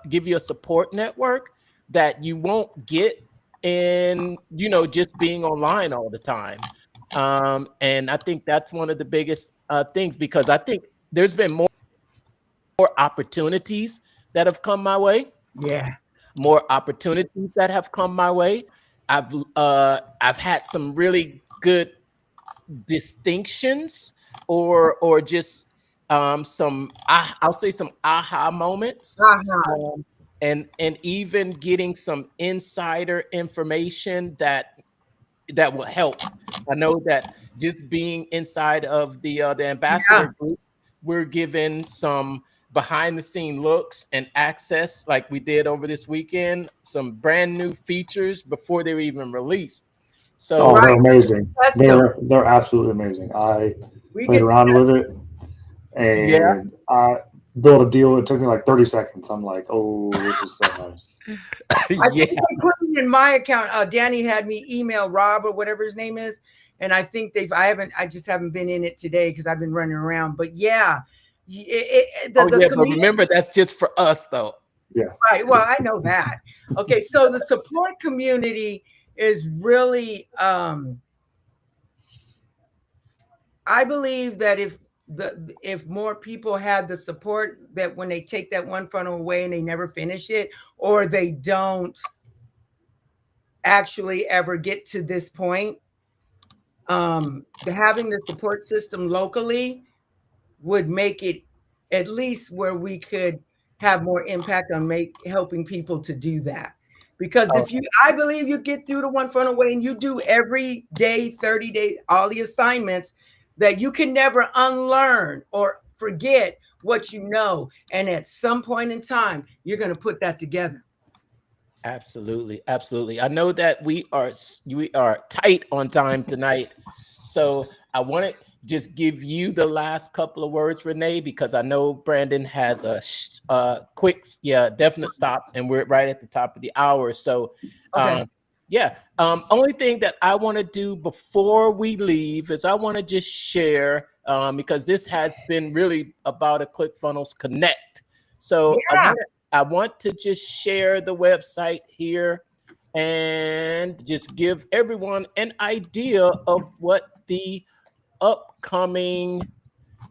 give you a support network that you won't get in, just being online all the time. And I think that's one of the biggest things, because I think there's been more opportunities that have come my way, Yeah. more opportunities that have come my way. I've had some really good distinctions, or just I'll say some aha moments, Uh-huh. and even getting some insider information that will help. I know that just being inside of the Yeah. ambassador group, we're given some behind the scene looks and access, like we did over this weekend, some brand new features before they were even released. Oh, So Right. they're amazing. Test them. They're absolutely amazing. I We played get to around with test. it yeah, and I built a deal. It took me like 30 seconds. I'm like, oh, this is so nice. I yeah. think they put it in my account. Danny had me email Rob or whatever his name is, and I think I just haven't been in it today because I've been running around. But yeah, Oh the yeah, but community, remember that's just for us though. Yeah. right? Well, I know that. Okay, so the support community is really. I believe that if more people had the support, that when they take that one funnel away and they never finish it, or they don't actually ever get to this point, having the support system locally would make it at least where we could have more impact on helping people to do that. Because Oh, I believe you get through the one funnel way and you do every day, 30 days, all the assignments, that you can never unlearn or forget what you know. And at some point in time, you're going to put that together. absolutely, absolutely. I know that we are tight on time tonight, so I want to just give you the last couple of words, Renee, because I know Brandon has a quick, yeah, definite stop, and we're right at the top of the hour. So, Okay. yeah. Only thing that I want to do before we leave is I want to just share, because this has been really about a ClickFunnels Connect. So Yeah. I want to just share the website here and just give everyone an idea of what the upcoming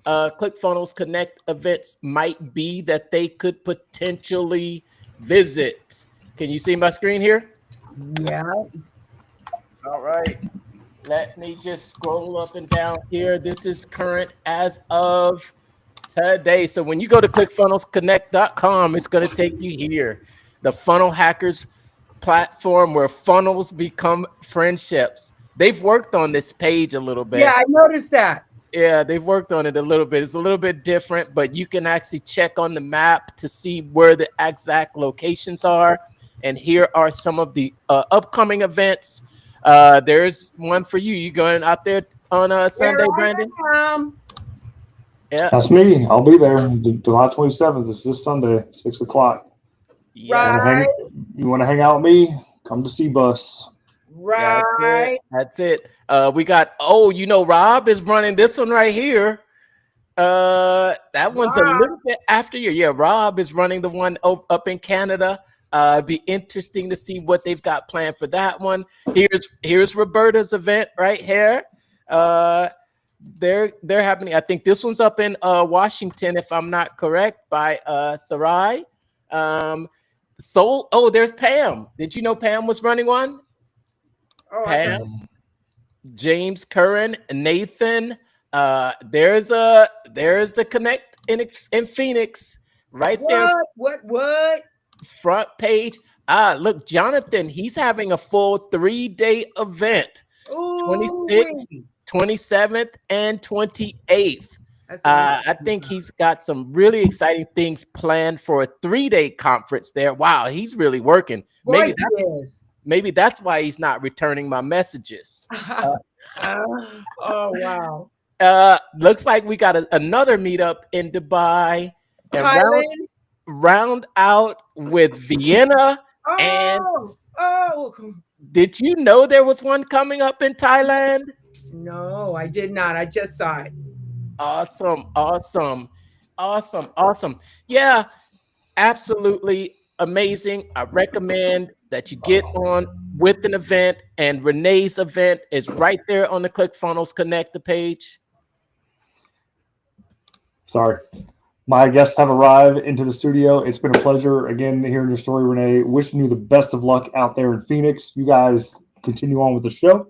ClickFunnels Connect events might be that they could potentially visit. Can you see my screen here? Yeah. All right. Let me just scroll up and down here. This is current as of today. So when you go to clickfunnelsconnect.com, it's going to take you here. The Funnel Hackers platform where funnels become friendships. They've worked on this page a little Yeah. bit. I noticed that. Yeah, they've worked on it a little bit. It's a little bit different, but you can actually check on the map to see where the exact locations are. And here are some of the upcoming events. There's one for you. You going out there on Here Sunday, Brandon? I am. Yeah, That's me. I'll be there. July 27th is this Sunday, 6 o'clock. yeah. Want to Right. hang? You want to hang out with me? Come to C-Bus. That's it. Right. That's it. We got, Rob is running this one right here. That one's a Right. little bit after you. Yeah, Rob is running the one up in Canada. It'd be interesting to see what they've got planned for that one. Here's Roberta's event right here. Uh, they're happening. I think this one's up in Washington, if I'm not correct, by Sarai. There's Pam. Did you know Pam was running one? Oh, I Pam, thought. James Curran, Nathan. There's the Connect in Phoenix right there, What? front page. Look, Jonathan, he's having a full 3-day event, Ooh, 26th, 27th, and 28th. that's what I'm I talking think about. he's got some really exciting things planned for a 3-day conference there. Wow, he's really working. Boy, Maybe he is. Maybe that's why he's not returning my messages. Oh, wow. Looks like we got another meetup in Dubai, and Thailand. round out with Vienna. And Oh, did you know there was one coming up in Thailand? no, I did not. I just saw it. Awesome, awesome, awesome, awesome. Yeah, absolutely amazing. I recommend that you get on with an event, and Renee's event is right there on the ClickFunnels Connect page. Sorry. My guests have arrived into the studio. It's been a pleasure again hearing your story, Renee. Wishing you the best of luck out there in Phoenix. You guys continue on with the show,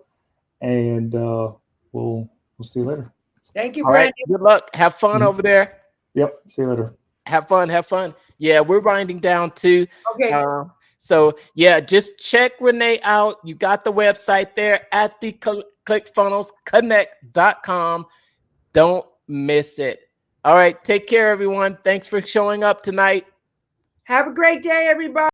and we'll see you later. Thank you, All right, Brandon. good luck. Have fun over there. Yep. See you later. Have fun. Have fun. Yeah, we're winding down too. Okay. So yeah, just check Renee out. You got the website there at the ClickFunnelsConnect.com. Don't miss it. All right, take care, everyone. Thanks for showing up tonight. Have a great day, everybody.